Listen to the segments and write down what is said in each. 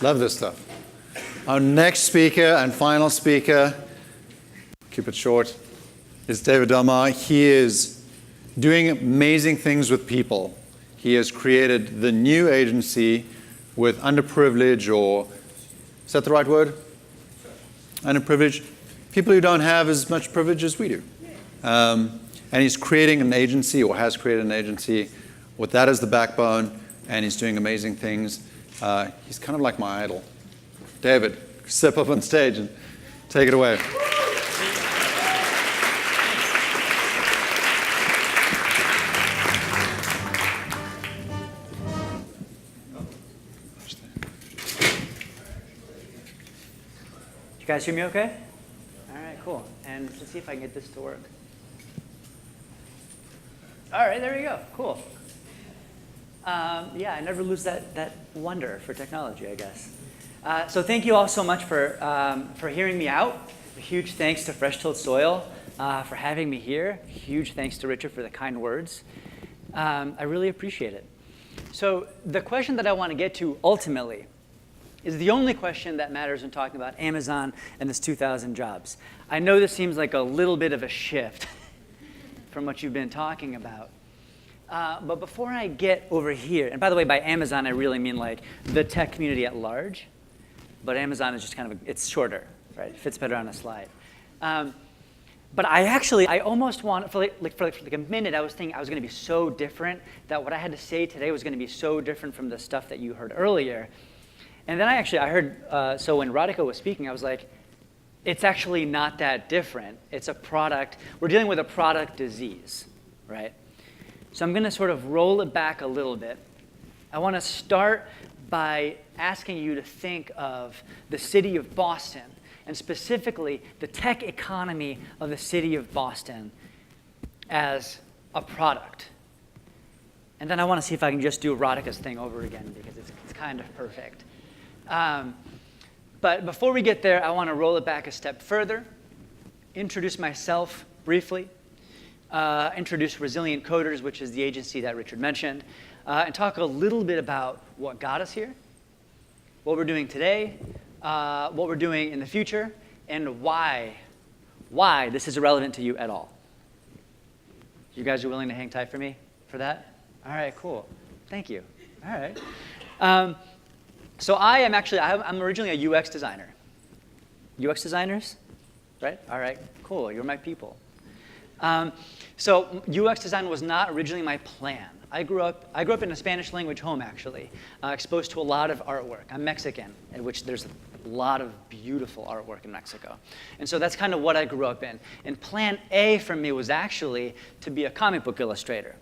Love this stuff. Our next speaker and final speaker, keep it short, is David Delmar. He is doing amazing things with people. He has created the new agency with underprivileged, or is that the right word? Underprivileged? People who don't have as much privilege as we do. And he's creating an agency, or has created an agency, with that as the backbone, and he's doing amazing things. He's kind of like my idol. David, step up on stage and take it away. You guys hear me okay? All right, cool. And let's see if I can get this to work. All right, there we go. Cool. Yeah, I never lose that wonder for technology, I guess. So thank you all so much for hearing me out. A huge thanks to Fresh Tilled Soil for having me here. Huge thanks to Richard for the kind words. I really appreciate it. So the question that I want to get to ultimately is the only question that matters when talking about Amazon and this 2,000 jobs. I know this seems like a little bit of a shift from what you've been talking about. But before I get over here, and by the way, by Amazon, I really mean like the tech community at large. But Amazon is just kind of, it's shorter, right? It fits better on a slide. But I almost want, for like a minute, I was thinking I was going to be so different that what I had to say today was going to be so different from the stuff that you heard earlier. And then I heard, so when Radhika was speaking, I was like, it's actually not that different. It's a product, we're dealing with a product disease, right? So I'm going to sort of roll it back a little bit. I want to start by asking you to think of the city of Boston, and specifically the tech economy of the city of Boston as a product. And then I want to see if I can just do Radhika's thing over again, because it's kind of perfect. But before we get there, I want to roll it back a step further, introduce myself briefly, introduce Resilient Coders, which is the agency that Richard mentioned, and talk a little bit about what got us here, what we're doing today, what we're doing in the future, and why this is irrelevant to you at all. You guys are willing to hang tight for me for that? All right, cool. Thank you. All right. So I'm originally a UX designer. UX designers? Right? All right, cool. You're my people. So UX design was not originally my plan. I grew up in a Spanish language home, actually, exposed to a lot of artwork. I'm Mexican, in which there's a lot of beautiful artwork in Mexico. And so that's kind of what I grew up in. And plan A for me was actually to be a comic book illustrator.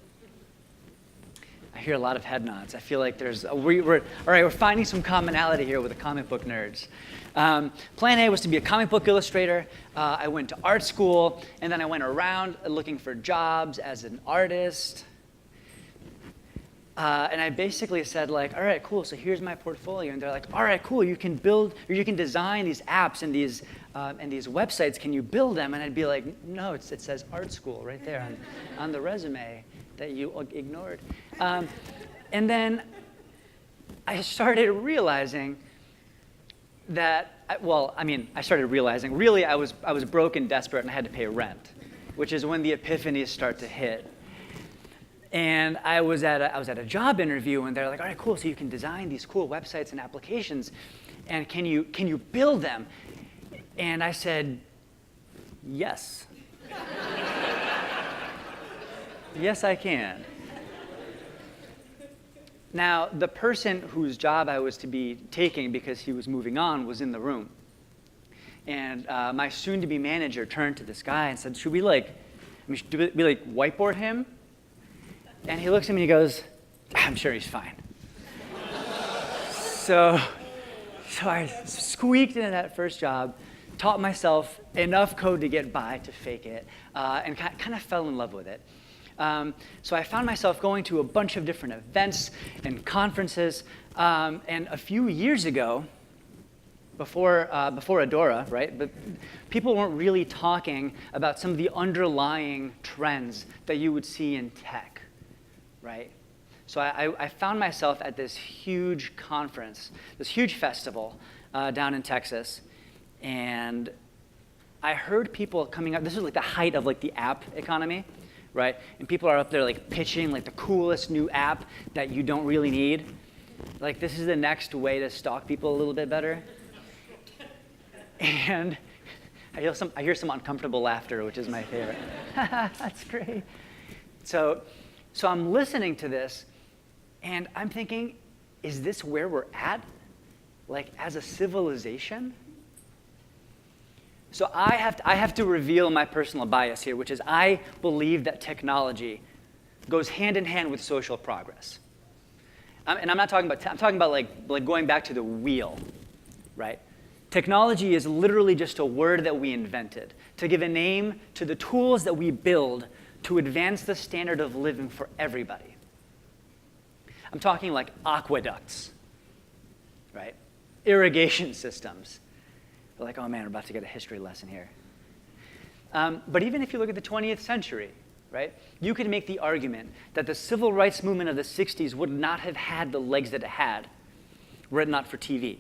I hear a lot of head nods. I feel like we're finding some commonality here with the comic book nerds. Plan A was to be a comic book illustrator. I went to art school, and then I went around looking for jobs as an artist. And I basically said, like, all right, cool, so here's my portfolio. And they're like, all right, cool, you can build, or you can design these apps and these websites. Can you build them? And I'd be like, no, it says art school right there on the resume that you ignored. And then I started realizing that, really I was broke and desperate and I had to pay rent, which is when the epiphanies start to hit. And I was at a job interview, and they're like, all right, cool, so you can design these cool websites and applications, and can you build them? And I said, yes. Yes, I can. Now, the person whose job I was to be taking because he was moving on was in the room. And my soon-to-be manager turned to this guy and said, should we whiteboard him? And he looks at me and he goes, I'm sure he's fine. So I squeaked into that first job, taught myself enough code to get by to fake it, and kind of fell in love with it. So I found myself going to a bunch of different events and conferences. And a few years ago, before Adora, right? But people weren't really talking about some of the underlying trends that you would see in tech, right? So I found myself at this huge conference, this huge festival down in Texas, and I heard people coming up. This was like the height of like the app economy, right? And people are up there like pitching like the coolest new app that you don't really need. Like, this is the next way to stalk people a little bit better. And I hear some uncomfortable laughter, which is my favorite. That's great. So I'm listening to this, and I'm thinking, is this where we're at? Like, as a civilization? So I have to reveal my personal bias here, which is I believe that technology goes hand in hand with social progress. And I'm talking about like going back to the wheel, right? Technology is literally just a word that we invented to give a name to the tools that we build to advance the standard of living for everybody. I'm talking like aqueducts, right? Irrigation systems. We're like, oh man, we're about to get a history lesson here. But even if you look at the 20th century, right, you could make the argument that the civil rights movement of the 60s would not have had the legs that it had were it not for TV,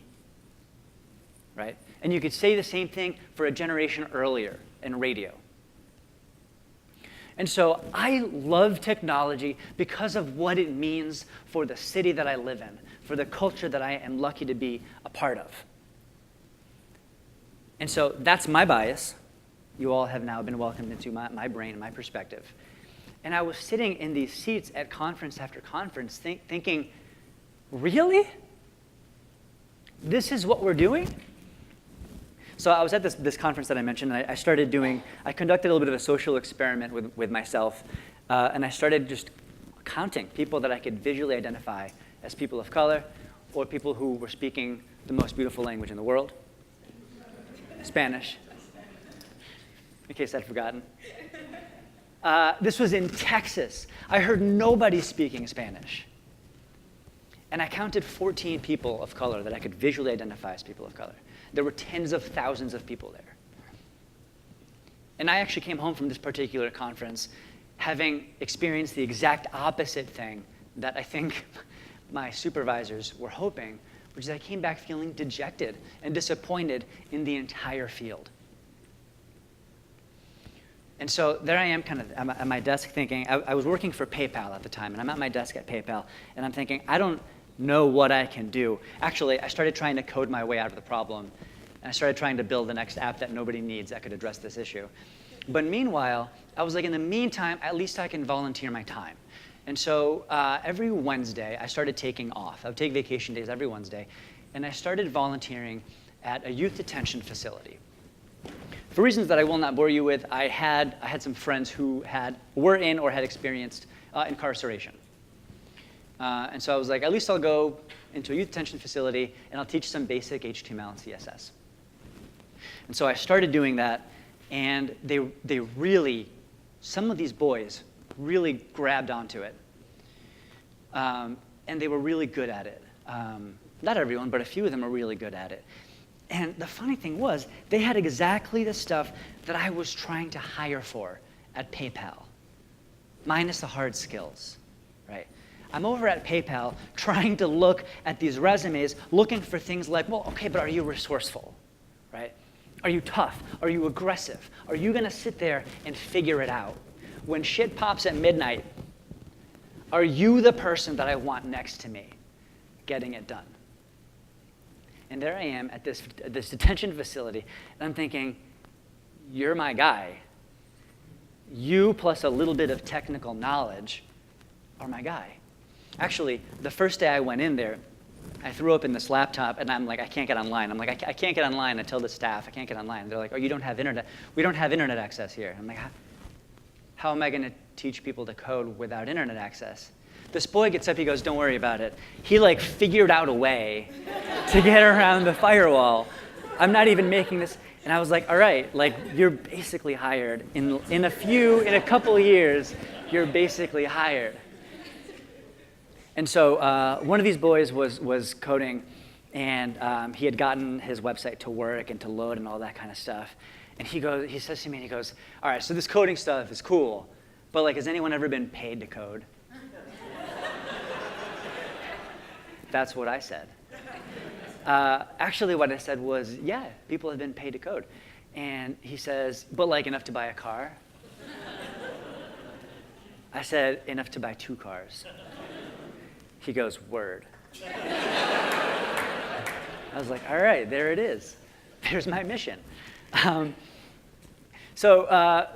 right? And you could say the same thing for a generation earlier in radio. And so I love technology because of what it means for the city that I live in, for the culture that I am lucky to be a part of. And so that's my bias. You all have now been welcomed into my brain and my perspective. And I was sitting in these seats at conference after conference thinking, really? This is what we're doing? So I was at this conference that I mentioned, and I conducted a little bit of a social experiment with myself, and I started just counting people that I could visually identify as people of color or people who were speaking the most beautiful language in the world, Spanish, in case I'd forgotten. This was in Texas. I heard nobody speaking Spanish. And I counted 14 people of color that I could visually identify as people of color. There were tens of thousands of people there. And I actually came home from this particular conference having experienced the exact opposite thing that I think my supervisors were hoping, which is I came back feeling dejected and disappointed in the entire field. And so there I am kind of at my desk thinking, I was working for PayPal at the time, and I'm at my desk at PayPal, and I'm thinking, I don't know what I can do. Actually, I started trying to code my way out of the problem, and I started trying to build the next app that nobody needs that could address this issue. But meanwhile, I was like, in the meantime, at least I can volunteer my time. And so every Wednesday, I started taking off. I would take vacation days every Wednesday, and I started volunteering at a youth detention facility. For reasons that I will not bore you with, I had some friends who were in or had experienced incarceration. And so I was like, at least I'll go into a youth detention facility and I'll teach some basic HTML and CSS. And so I started doing that, and they really, some of these boys really grabbed onto it. And they were really good at it. Not everyone, but a few of them are really good at it. And the funny thing was, they had exactly the stuff that I was trying to hire for at PayPal, minus the hard skills, right? I'm over at PayPal trying to look at these resumes, looking for things like, well, okay, but are you resourceful, right? Are you tough? Are you aggressive? Are you gonna sit there and figure it out? When shit pops at midnight, are you the person that I want next to me getting it done? And there I am at this detention facility, and I'm thinking, you're my guy. You plus a little bit of technical knowledge are my guy. Actually, the first day I went in there, I threw open this laptop, and I'm like, I can't get online. I'm like, I can't get online. I tell the staff, I can't get online. And they're like, oh, you don't have internet. We don't have internet access here. I'm like, how am I going to teach people to code without internet access? This boy gets up, he goes, don't worry about it. He like figured out a way to get around the firewall. I'm not even making this. And I was like, all right, like you're basically hired. In a couple of years, you're basically hired. And so one of these boys was coding, and he had gotten his website to work and to load and all that kind of stuff. And he says to me, and he goes, all right, so this coding stuff is cool, but like, has anyone ever been paid to code? That's what I said. Actually, what I said was, yeah, people have been paid to code. And he says, but like enough to buy a car? I said, enough to buy 2 cars. He goes, word. I was like, all right, there it is. There's my mission. So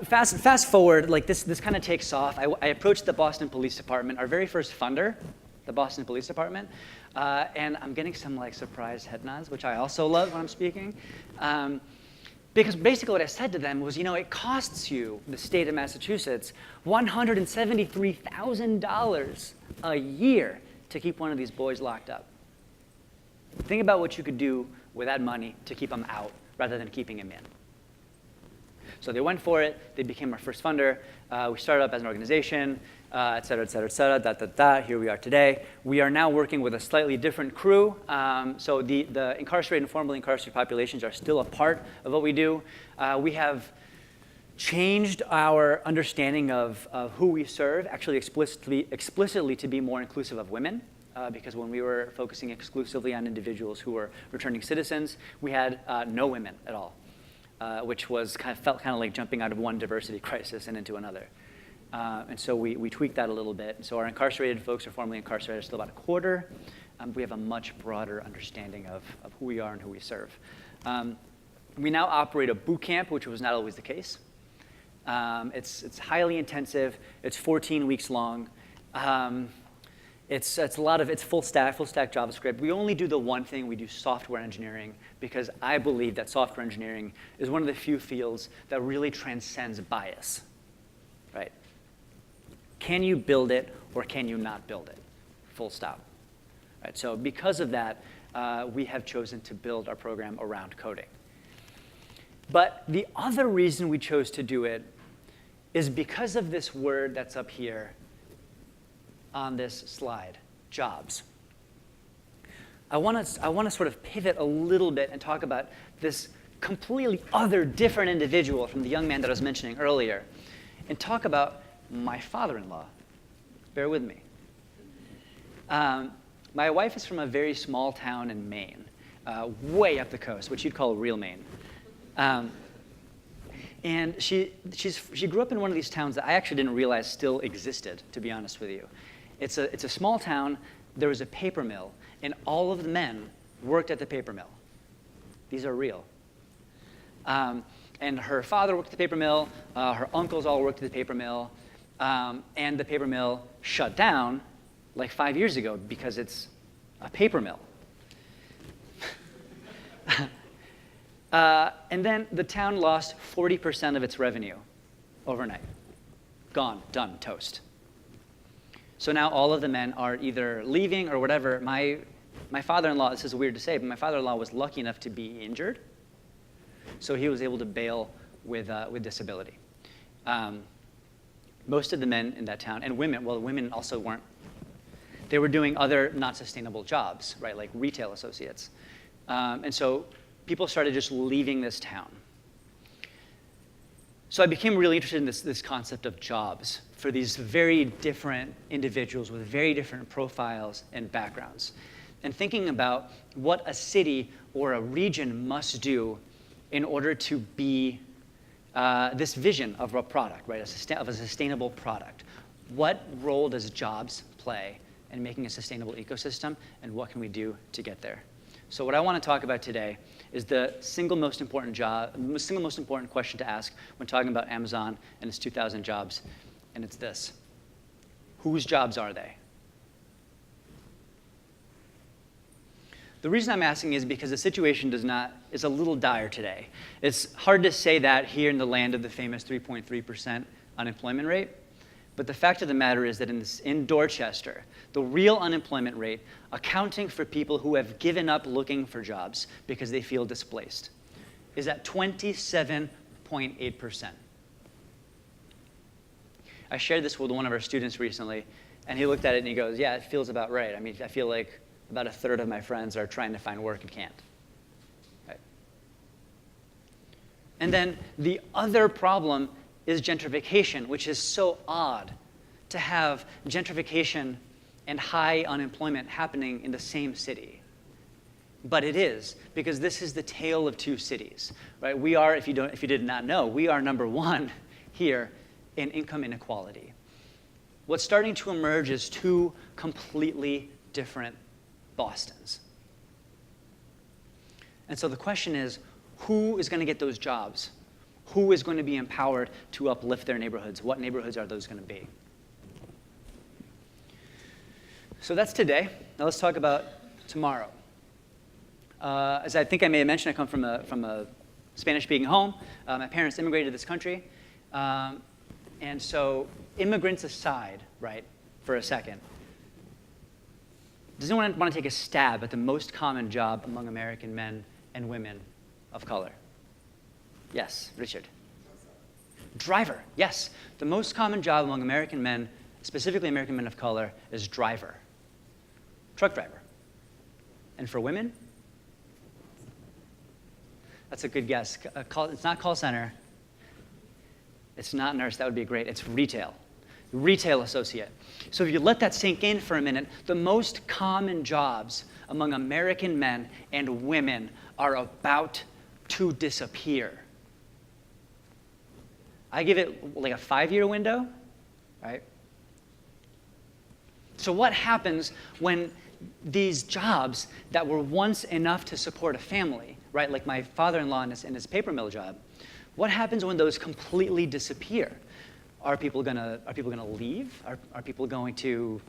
fast forward, like this kind of takes off. I approached the Boston Police Department, our very first funder, the Boston Police Department, and I'm getting some like surprise head nods, which I also love when I'm speaking. Because basically what I said to them was, it costs you, the state of Massachusetts, $173,000 a year to keep one of these boys locked up. Think about what you could do with that money to keep them out rather than keeping him in. So they went for it. They became our first funder. We started up as an organization, et cetera, et cetera, et cetera, Here we are today. We are now working with a slightly different crew. So the incarcerated and formerly incarcerated populations are still a part of what we do. We have changed our understanding of who we serve, actually explicitly to be more inclusive of women. Because when we were focusing exclusively on individuals who were returning citizens, we had no women at all. Which felt kind of like jumping out of one diversity crisis and into another. And so we tweaked that a little bit. And so our incarcerated folks are formerly incarcerated are still about a quarter. We have a much broader understanding of who we are and who we serve. We now operate a boot camp, which was not always the case. It's highly intensive. It's 14 weeks long. It's full stack JavaScript. We only do the one thing. We do software engineering because I believe that software engineering is one of the few fields that really transcends bias, right? Can you build it or can you not build it? Full stop. Right, so because of that, we have chosen to build our program around coding. But the other reason we chose to do it is because of this word that's up here on this slide, jobs. I want to sort of pivot a little bit and talk about this completely other, different individual from the young man that I was mentioning earlier, and talk about my father-in-law. Bear with me. My wife is from a very small town in Maine, way up the coast, which you'd call real Maine. And she grew up in one of these towns that I actually didn't realize still existed, to be honest with you. It's a small town. There was a paper mill, and all of the men worked at the paper mill. These are real. And her father worked at the paper mill. Her uncles all worked at the paper mill. And the paper mill shut down like 5 years ago because it's a paper mill. And then the town lost 40% of its revenue overnight. Gone, done, toast. So now all of the men are either leaving or whatever. My father-in-law, this is weird to say, but my father-in-law was lucky enough to be injured. So he was able to bail with disability. Most of the men in that town, and women, well, women also weren't. They were doing other not sustainable jobs, right, like retail associates. And so people started just leaving this town. So I became really interested in this concept of jobs for these very different individuals with very different profiles and backgrounds, and thinking about what a city or a region must do in order to be this vision of a product, right, of a sustainable product. What role does jobs play in making a sustainable ecosystem, and what can we do to get there? So what I want to talk about today is the single most important question to ask when talking about Amazon and its 2,000 jobs, and it's this: whose jobs are they? The reason I'm asking is because the situation is a little dire today. It's hard to say that here in the land of the famous 3.3% unemployment rate, but the fact of the matter is that in Dorchester, the real unemployment rate, accounting for people who have given up looking for jobs because they feel displaced, is at 27.8%. I shared this with one of our students recently, and he looked at it and he goes, yeah, it feels about right. I mean, I feel like about a third of my friends are trying to find work and can't. Right? And then the other problem is gentrification, which is so odd to have gentrification and high unemployment happening in the same city. But it is, because this is the tale of two cities, right? We are, if you did not know, we are number one here in income inequality. What's starting to emerge is two completely different Bostons. And so the question is, who is going to get those jobs? Who is going to be empowered to uplift their neighborhoods? What neighborhoods are those going to be? So that's today. Now let's talk about tomorrow. As I think I may have mentioned, I come from a Spanish-speaking home. My parents immigrated to this country. And so immigrants aside, right, for a second, does anyone want to take a stab at the most common job among American men and women of color? Yes, Richard. Driver, yes. The most common job among American men, specifically American men of color, is driver, truck driver. And for women? That's a good guess. It's not call center. It's not nurse. That would be great. It's retail. Retail associate. So if you let that sink in for a minute, the most common jobs among American men and women are about to disappear. I give it like a 5-year window, right? So what happens when these jobs that were once enough to support a family, right, like my father-in-law in his paper mill job, what happens when those completely disappear? Are people gonna leave? Are people going to?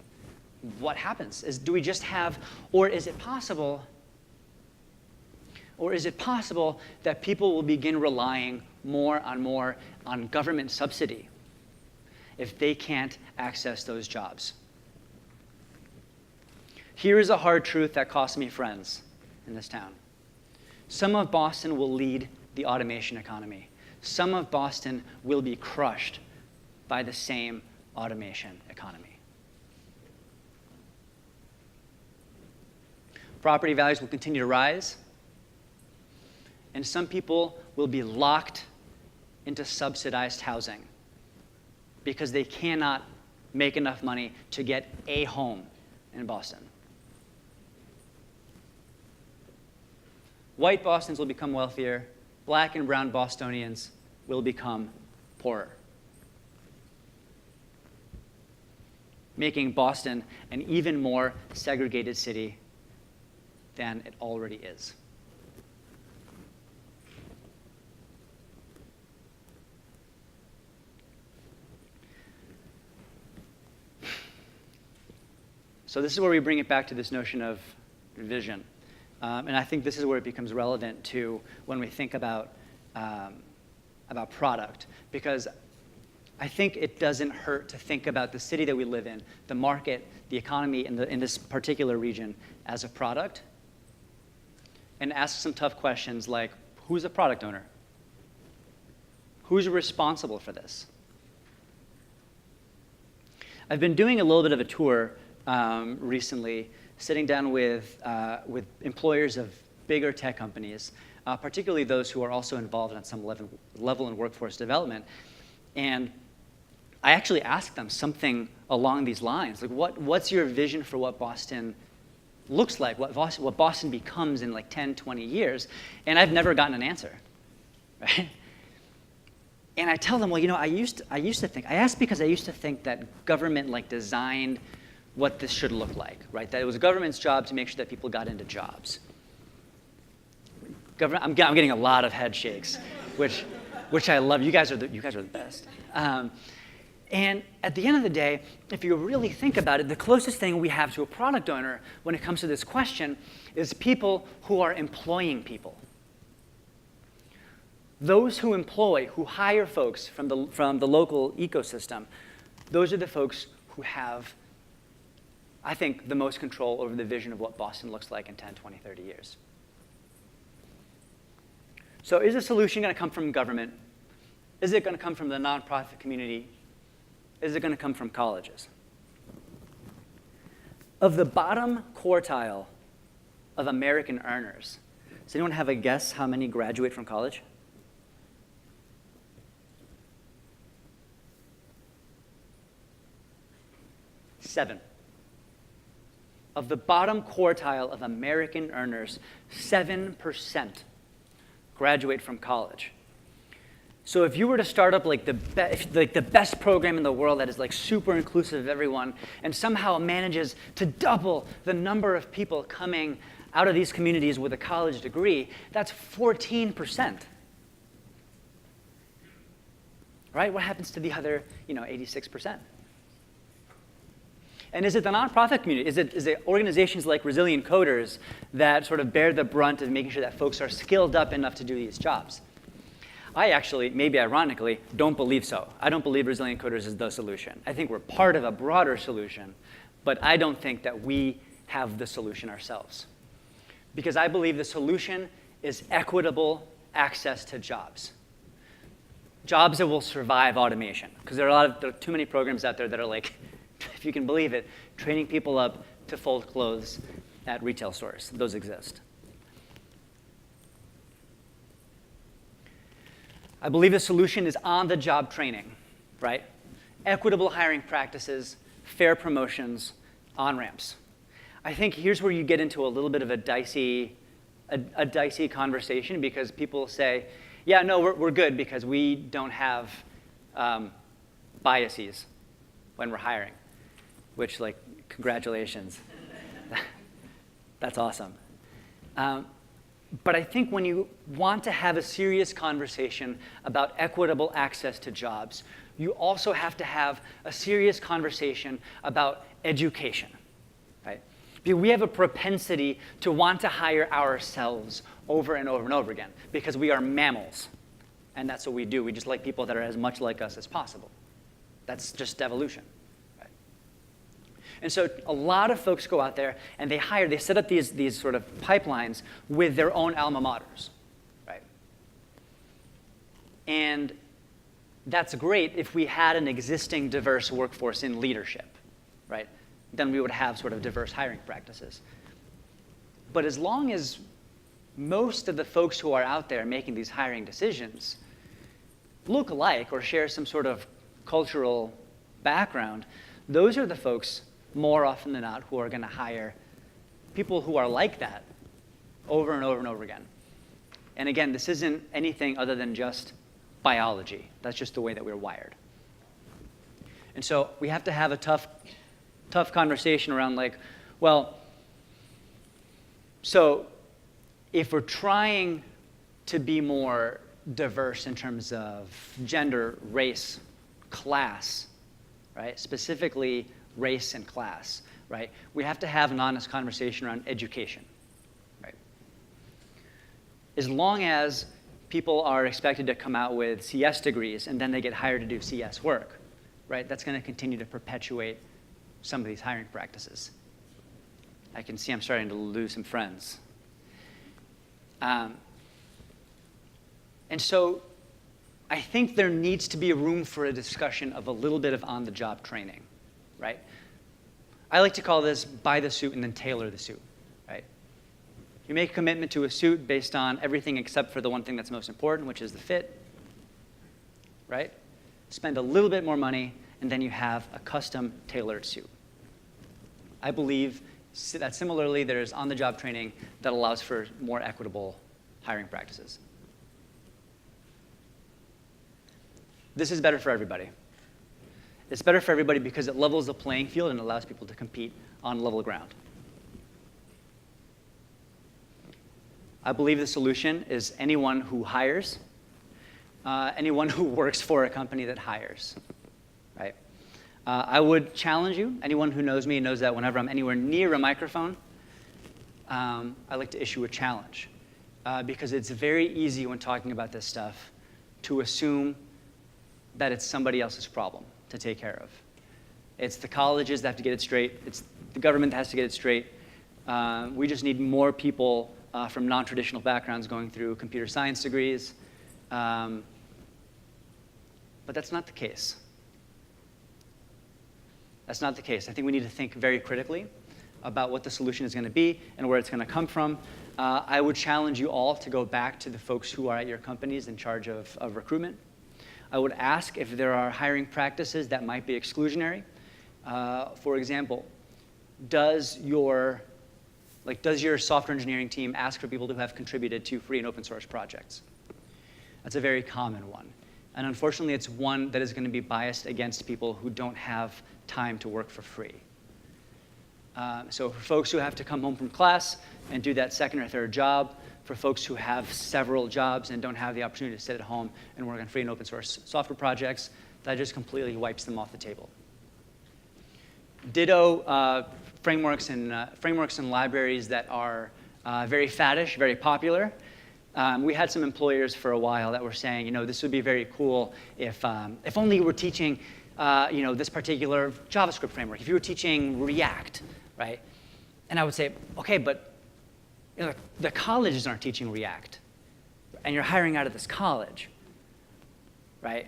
What happens? Do we just have, or is it possible? Or is it possible that people will begin relying more on government subsidy if they can't access those jobs? Here is a hard truth that cost me friends in this town. Some of Boston will lead the automation economy. Some of Boston will be crushed by the same automation economy. Property values will continue to rise, and some people will be locked into subsidized housing because they cannot make enough money to get a home in Boston. White Bostons will become wealthier. Black and brown Bostonians will become poorer, making Boston an even more segregated city than it already is. So this is where we bring it back to this notion of vision. And I think this is where it becomes relevant to when we think about product, because I think it doesn't hurt to think about the city that we live in, the market, the economy in this particular region as a product, and ask some tough questions like, who's a product owner? Who's responsible for this? I've been doing a little bit of a tour recently, sitting down with employers of bigger tech companies, particularly those who are also involved at some level in workforce development. And I actually asked them something along these lines, like what's your vision for what Boston looks like, what Boston becomes in like 10, 20 years? And I've never gotten an answer, right? And I tell them, well, I used to think, I asked because I used to think that government like designed what this should look like, right? That it was government's job to make sure that people got into jobs. I'm getting a lot of head shakes, which I love. You guys are the best. And at the end of the day, if you really think about it, the closest thing we have to a product owner when it comes to this question is people who are employing people. Those who hire folks from the local ecosystem, those are the folks who have, I think, the most control over the vision of what Boston looks like in 10, 20, 30 years. So is the solution going to come from government? Is it going to come from the nonprofit community? Is it going to come from colleges? Of the bottom quartile of American earners, does anyone have a guess how many graduate from college? 7. of the bottom quartile of American earners, 7% graduate from college. So if you were to start up like the best program in the world that is like super inclusive of everyone and somehow manages to double the number of people coming out of these communities with a college degree, that's 14%. Right? What happens to the other, 86%? And is it the nonprofit community? Is it organizations like Resilient Coders that sort of bear the brunt of making sure that folks are skilled up enough to do these jobs? I actually, maybe ironically, don't believe so. I don't believe Resilient Coders is the solution. I think we're part of a broader solution, but I don't think that we have the solution ourselves. Because I believe the solution is equitable access to jobs. Jobs that will survive automation. Because there are too many programs out there that are like, if you can believe it, training people up to fold clothes at retail stores. Those exist. I believe the solution is on-the-job training, right? Equitable hiring practices, fair promotions, on-ramps. I think here's where you get into a little bit of a dicey conversation because people say, yeah, no, we're good because we don't have biases when we're hiring, which, like, congratulations. That's awesome. But I think when you want to have a serious conversation about equitable access to jobs, you also have to have a serious conversation about education, right? Because we have a propensity to want to hire ourselves over and over and over again because we are mammals, and that's what we do. We just like people that are as much like us as possible. That's just evolution. And so a lot of folks go out there and they set up these sort of pipelines with their own alma maters, right? And that's great if we had an existing diverse workforce in leadership, right? Then we would have sort of diverse hiring practices. But as long as most of the folks who are out there making these hiring decisions look alike or share some sort of cultural background, those are the folks more often than not who are going to hire people who are like that over and over and over again. And again, this isn't anything other than just biology. That's just the way that we're wired. And so we have to have a tough conversation around like, well, so if we're trying to be more diverse in terms of gender, race, class, right? Specifically race and class, right? We have to have an honest conversation around education, right? As long as people are expected to come out with CS degrees and then they get hired to do CS work, right? That's going to continue to perpetuate some of these hiring practices. I can see I'm starting to lose some friends. And so I think there needs to be a room for a discussion of a little bit of on-the-job training, right? I like to call this buy the suit and then tailor the suit, right? You make a commitment to a suit based on everything except for the one thing that's most important, which is the fit, right? Spend a little bit more money, and then you have a custom tailored suit. I believe that similarly, there's on-the-job training that allows for more equitable hiring practices. This is better for everybody. It's better for everybody because it levels the playing field and allows people to compete on level ground. I believe the solution is anyone who hires, anyone who works for a company that hires, right? I would challenge you, anyone who knows me knows that whenever I'm anywhere near a microphone, I like to issue a challenge. Because it's very easy when talking about this stuff to assume that it's somebody else's problem to take care of. It's the colleges that have to get it straight. It's the government that has to get it straight. We just need more people from non-traditional backgrounds going through computer science degrees. But that's not the case. That's not the case. I think we need to think very critically about what the solution is going to be and where it's going to come from. I would challenge you all to go back to the folks who are at your companies in charge of recruitment. I would ask if there are hiring practices that might be exclusionary. For example, does your software engineering team ask for people to have contributed to free and open source projects? That's a very common one. And unfortunately, it's one that is going to be biased against people who don't have time to work for free. So for folks who have to come home from class and do that second or third job, for folks who have several jobs and don't have the opportunity to sit at home and work on free and open source software projects, that just completely wipes them off the table. Ditto frameworks and libraries that are very faddish, very popular. We had some employers for a while that were saying, this would be very cool if only you were teaching, this particular JavaScript framework. If you were teaching React, right? And I would say, okay, but the colleges aren't teaching React, and you're hiring out of this college, right?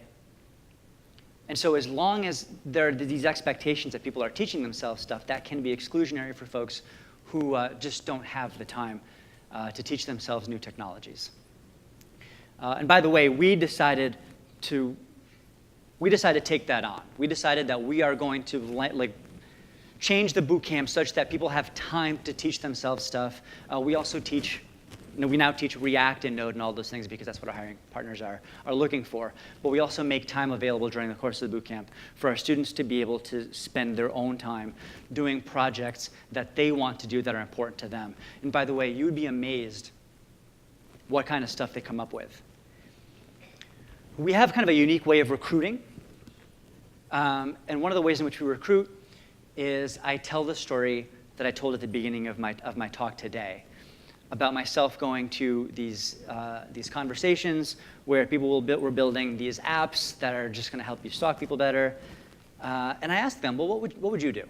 And so as long as there are these expectations that people are teaching themselves stuff, that can be exclusionary for folks who just don't have the time to teach themselves new technologies. And by the way, we decided to take that on. We decided that we are going to change the boot camp such that people have time to teach themselves stuff. We also teach, we now teach React and Node and all those things because that's what our hiring partners are looking for. But we also make time available during the course of the boot camp for our students to be able to spend their own time doing projects that they want to do that are important to them. And by the way, you would be amazed what kind of stuff they come up with. We have kind of a unique way of recruiting. And one of the ways in which we recruit is I tell the story that I told at the beginning of my talk today about myself going to these conversations where people were building these apps that are just going to help you stalk people better. And I asked them, well, what would you do?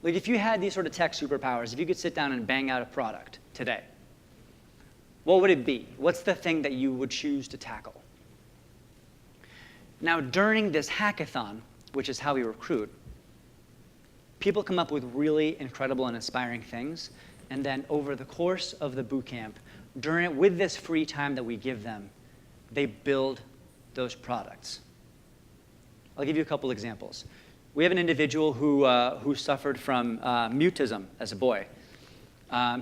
Like, if you had these sort of tech superpowers, if you could sit down and bang out a product today, what would it be? What's the thing that you would choose to tackle? Now, during this hackathon, which is how we recruit, people come up with really incredible and inspiring things. And then over the course of the boot camp, with this free time that we give them, they build those products. I'll give you a couple examples. We have an individual who suffered from mutism as a boy.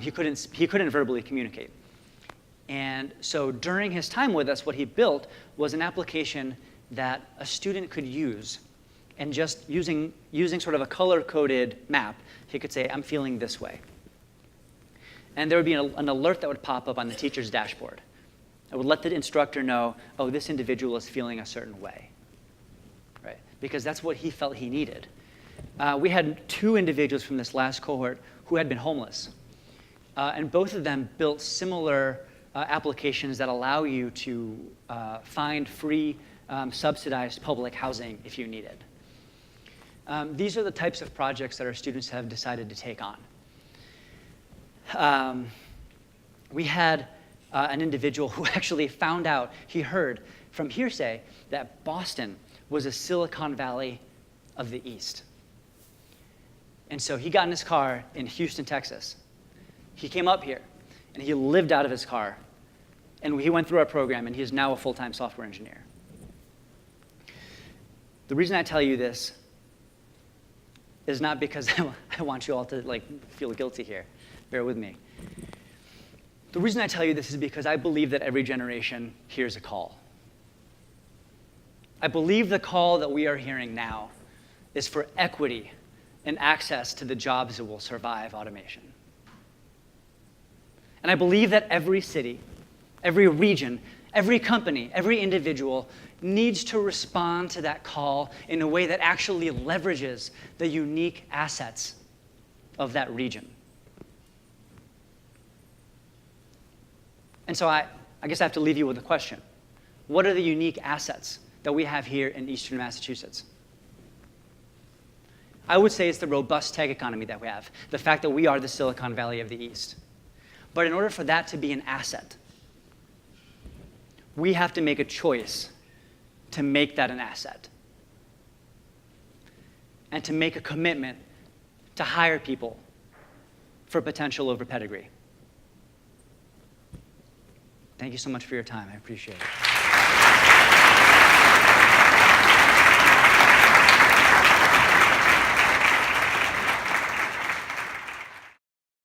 He couldn't verbally communicate. And so during his time with us, what he built was an application that a student could use. And just using sort of a color-coded map, he could say, I'm feeling this way. And there would be an alert that would pop up on the teacher's dashboard. It would let the instructor know, oh, this individual is feeling a certain way, right? Because that's what he felt he needed. We had 2 individuals from this last cohort who had been homeless. And both of them built similar applications that allow you to find free, subsidized public housing if you need it. These are the types of projects that our students have decided to take on. We had an individual who actually found out, he heard from hearsay, that Boston was a Silicon Valley of the East. And so he got in his car in Houston, Texas. He came up here, and he lived out of his car. And he went through our program, and he is now a full-time software engineer. The reason I tell you this is not because I want you all to feel guilty here. Bear with me. The reason I tell you this is because I believe that every generation hears a call. I believe the call that we are hearing now is for equity and access to the jobs that will survive automation. And I believe that every city, every region, every company, every individual needs to respond to that call in a way that actually leverages the unique assets of that region. And so I guess I have to leave you with a question. What are the unique assets that we have here in Eastern Massachusetts? I would say it's the robust tech economy that we have, the fact that we are the Silicon Valley of the East. But in order for that to be an asset, we have to make a choice to make that an asset and to make a commitment to hire people for potential over pedigree. Thank you so much for your time. I appreciate it.